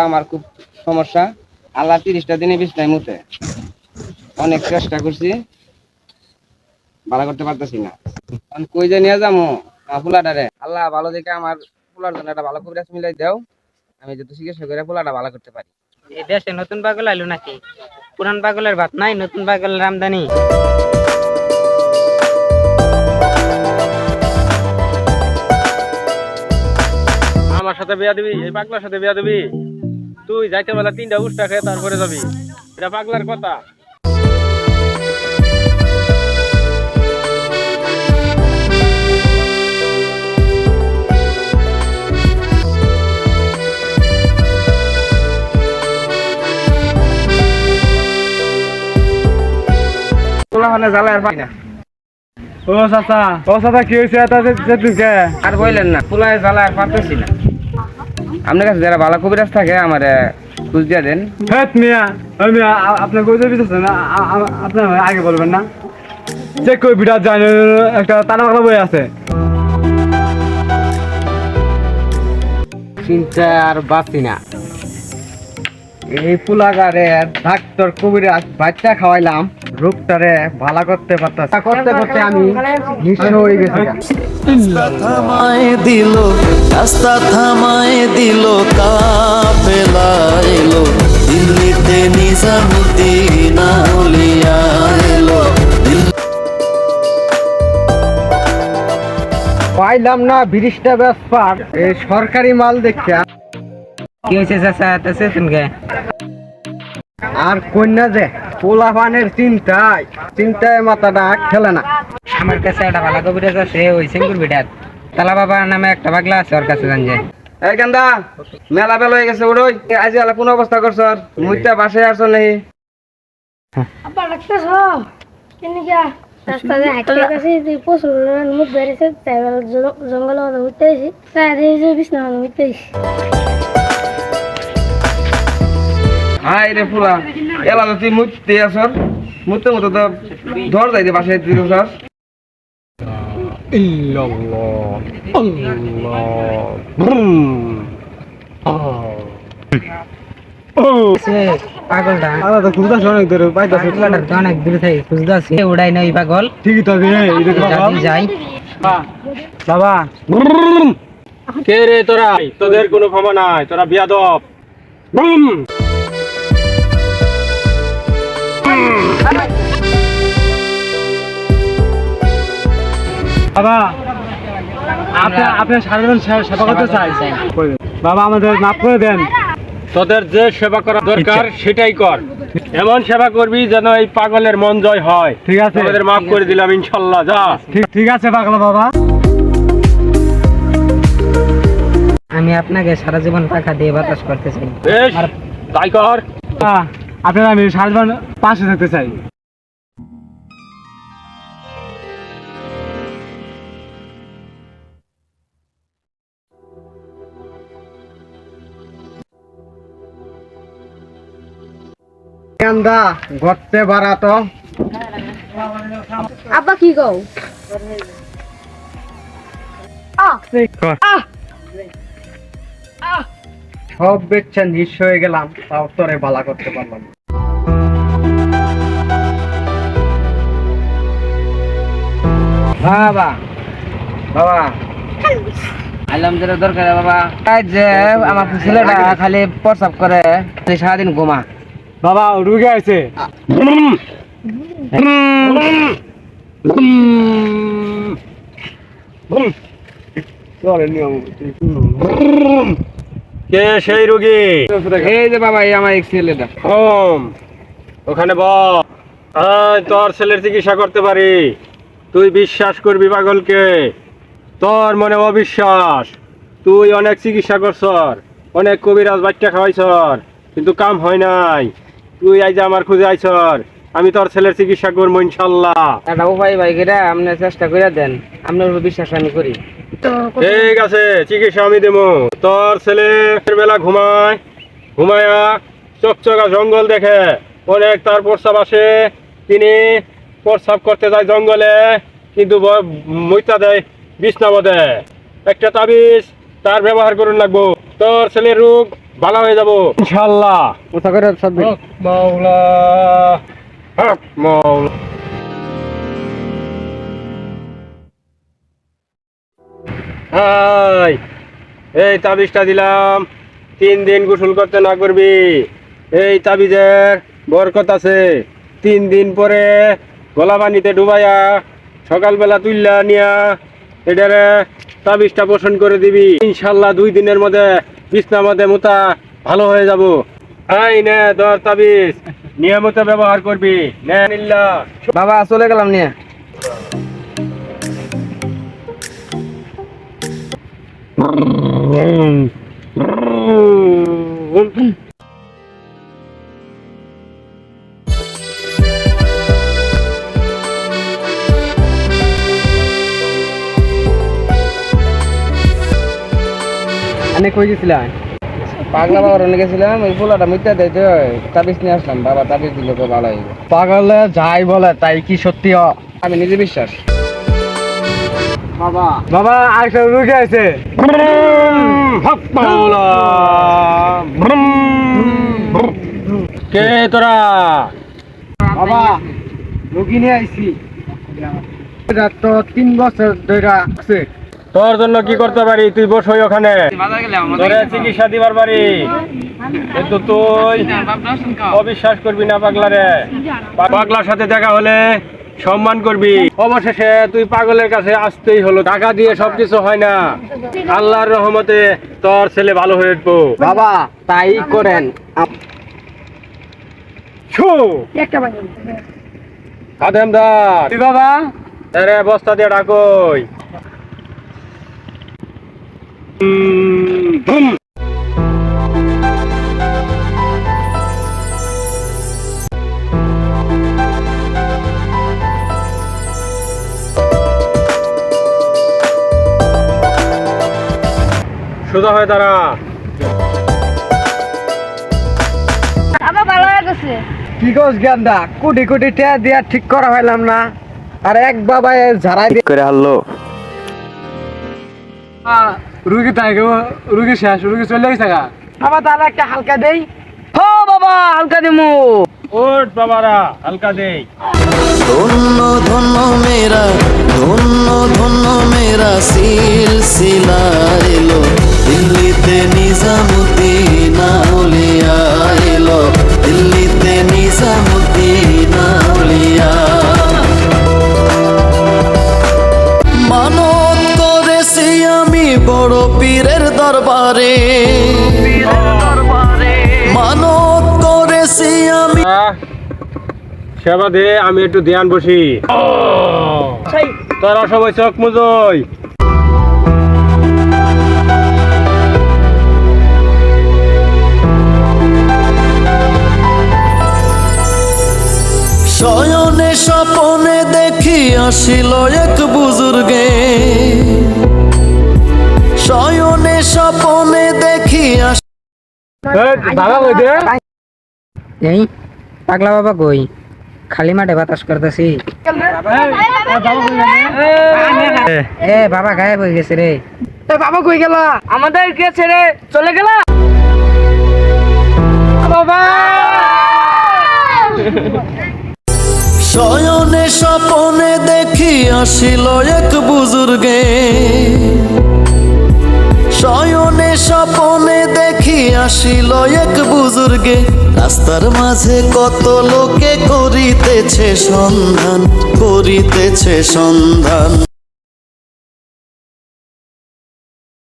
আমার খুব সমস্যা। আল্লাহ 30টা দিনে বিছনায় মুতে, অনেক চেষ্টা করছি, ভালো করতে পারতেছি না। কই যে নিয়ে যাবো পোলাটারে, আল্লাহ ভালো দেখে আমার পোলার জন্য একটা ভালো কবিরাজ মিলাই দাও, আমি যদি চিকিৎসা করে পোলাটা ভালো করতে পারি। এই দেশে নতুন পাগল আইলো নাকি? পুরান পাগলের ভাত নাই, নতুন পাগলের আমদানি। আমার সাথে বিয়া দিবি, এই পাগলার সাথে বিয়া দিবি? তুই যাইতে বেলা 3টা উষ্টা খেয়ে তারপরে যাবি, এটা পাগলার কথা? পোলা মানে জ্বালা আর পাই না। ও চাচা কি হয়েছে? আর বললেন না, পোলায় জ্বালা আর পারতেছি না। আপনার কাছে যারা ভালো কবিরাজ থাকে আমার খুঁজ দিয়ে দেন। আপনার আপনার আগে বলবেন না? চেক করে বিরাট যায় একটা তালা বই আছে। চিন্তা আর বাঁচি না। এই পোলাগারে ডাক্তার কবিরাজ বাচ্চা খাওয়াইলাম, রোগটারে ভালো করতে পারতাম, করতে করতে আমি নিঃস্ব হয়ে গেছি। থামায় দিল, রাস্তা থামায় দিল, কাফেলা এলো দিল্লিতে, নিজামুদ্দিন আউলিয়া এলো। পাইলাম না ব্রিজটা ব্যাপার, এই সরকারি মাল দেখা। কি হয়েছে চাচা? এত শুনকে আর কন্যা যে পোলা পানের চিন্তায় মাথাটা খেলে না। আমার কাছে একটা ভালো কবিরাজ আছে, ওই সিঙ্গুর বিটাত তালা বাবা নামে একটা পাগলা আছে, ওর কাছে জান যায়। এই কান্দা মেলা বেলা হয়ে গেছে, ওই আজ আলা কোন অবস্থা করছ? মুইটা বাসায় আসছ নাকি? আব্বা ডাক্তার কেনিকা রাস্তাতে হাঁটতে গেছি, প্রচুর মুখ বেড়েছে, তাই জঙ্গলের মধ্যে ঘুরতে আসি, তাই যে বিছনা মধ্যে ঘুরতে আসি। হাই রে ফুলা, এলা তো তুই মুততে আসর, মুততে মতো তো ধর যাইতে বাসায় তুই স্যার। পাগলটা তো খুঁজতে অনেক দূরে পাইতেছে। পাগলটার তো অনেক দূরে থেকে খুঁজতে আছে, উড়াই না ওই পাগল। ঠিকই তো যাই বাবা। কে রে তোরা? তোদের কোনো ক্ষমা নাই, তোরা বিয়াদব। বাবা আপনার সাধারণ সেবা করতে চাই। বাবা আমাদের মাফ করে দেন। তোদের যে সেবা করা দরকার সেটাই কর, এমন সেবা করবি যেন এই পাগলের মন জয় হয়। ঠিক আছে, তোদের মাফ করে দিলাম ইনশাল্লাহ, যা। ঠিক আছে পাগলা বাবা। আমি আপনাকে সারা জীবন টাকা দিয়ে বাতাস করতে চাই। বেশ, তাই কর। আপনার আমি সারা জীবন পাশে থাকতে চাই। কান্দা ঘরতে বাড়া তো। আব্বা কি কও? সব বেচ্ছা নিঃস্ব হয়ে গেলাম, তাও তোরে বালা করতে পারলাম। বাবা বাবা আইলাম যেটা দরকার বাবা। যে আমার ছেলেটা খালি প্রস্রাব করে, সারাদিন ঘুমা। বাবা রুগে আছে। কে সেই রোগী? এই যে বাবা, এই আমার এক ছেলেটা। ওখানে তোর ছেলের চিকিৎসা করতে পারি। তুই বিশ্বাস করবি পাগলকে, তোর মনে অবিশ্বাস। তুই অনেক চিকিৎসা করছর, অনেক কবিরাজ বাচ্চা খাওয়াইছর, কিন্তু কাম হয় নাই। তুই আজ আমার খুঁজে আইছর, আমি তোর ছেলের চিকিৎসা করবো ইনশাল্লাহ। একটা উপায় ভাই কেটা আপনি চেষ্টা করে দেন, আপনার উপর বিশ্বাস আমি করি। ঠিক আছে, চিকিৎসা আমি দেবো। তোর ছেলে বেলা ঘুমায়া চকচকা জঙ্গল দেখে, অনেক তার প্রস্রাব আসে, তিনি প্রস্রাব করতে যায় জঙ্গলে, কিন্তু মইতা দেয় বিছনা মধ্যে। একটা তাবিজ তার ব্যবহার করুন লাগবো। তোর ছেলের রোগ ভালো হয়ে যাবো ইনশাল্লাহ। কোথা করে সব হক মাওলা, হক মাওলা। হাই, এই তাবিজটা দিলাম, 3 দিন গোসল করতে না করবি। এই তাবিজের বরকত আছে। 3 দিন পরে গলা পানিতে ডুবাইয়া সকালবেলা তুইলা নিয়া এটারে তাবিজটা পোষণ করে দিবি। ইনশাল্লাহ 2 দিনের মধ্যে বিছনার মধ্যে মোতা ভালো হয়ে যাব। এই নে ধর তাবিজ, নিয়মিত ব্যবহার করবি। নে নিল্লা। বাবা চলে গেলাম নিয়ে। আমি কই গেছিলাম? পাগলা বাবার অনেক গেছিলাম, ওই পোলাটা মিথ্যা দিয়েছে, তাবিজ নিয়ে আসলাম। বাবা তাবিজ দিলে তো ভালো হইব। পাগলে যাই বলে তাই কি সত্যি আমি নিজে বিশ্বাস। বাবা আরেকটা রুগী আছে। হক মাওলা। কে তোরা? বাবা রুগী নিয়ে আইছি। এটা তো 3 বছর ধরে আছে। তোর জন্য কি করতে পারি? তুই বস ওই ওখানে, তোরে চিকিৎসা দিবার পারি। কিন্তু তুই অবিশ্বাস করবি না পাগলারে। পাগলার সাথে দেখা হলে সম্মান করবি। অবশেষে তুই পাগলের কাছে আসতেই হলো। টাকা দিয়ে সবকিছু হয় না। আল্লাহর রহমতে তোর ছেলে ভালো হয়ে উঠবো। বাবা তাই করেন। ছু একটা বাকি খাদেমদার, কি বাবা? আরে বস্তা দিয়ে ডাকই। সোজা হয়ে দাঁড়া। আবার ভালো হয়ে গেছে। কি কস গান্দা, কোটি কোটি টাকা দিয়া ঠিক করা হইলাম না, আর এক বাবা ঝাড়াই দিয়ে করে হারলো। রুগী তাই রুগী শেষ, রুগী চলে গেছে গা। বাবা তাহলে একটা হালকা দেই। হো বাবা হালকা দিমু। ওঠ বাবারা, হালকা দেই। ধন্য ধন্য মেরা, ধন্য ধন্য মেরা সিলসিলা এলো। দিল্লিতে নিজামুদ্দিন আউলিয়া এলো। দিল্লিতে নিজামুদ্দিন আউলিয়া। মানত করেছি আমি বড় পীরের দরবারে। মানত করেছি আমি। সেবা দে, আমি একটু ধ্যান বসি। তোরা সবাই চোখ মুজোই। শয়নে স্বপনে দেখি আসিল এক বুজুর্গে। শয়নে স্বপনে দেখি বাবা কই দে? এই পাগলা বাবা কই? খালি মাঠে বাতাস করতেছি। এ বাবা গায়েব হয়ে গেছে রে। বাবা কই গেল? আমাদেরকে ছেড়ে চলে গেল। বাবা শয়নে স্বপনে দেখি আসিল এক বুজুর্গে। শয়নে স্বপনে দেখি আসিল এক বুজুর্গে। রাস্তার মাঝে কত লোকে করিতেছে সন্ধান, করিতেছে সন্ধান।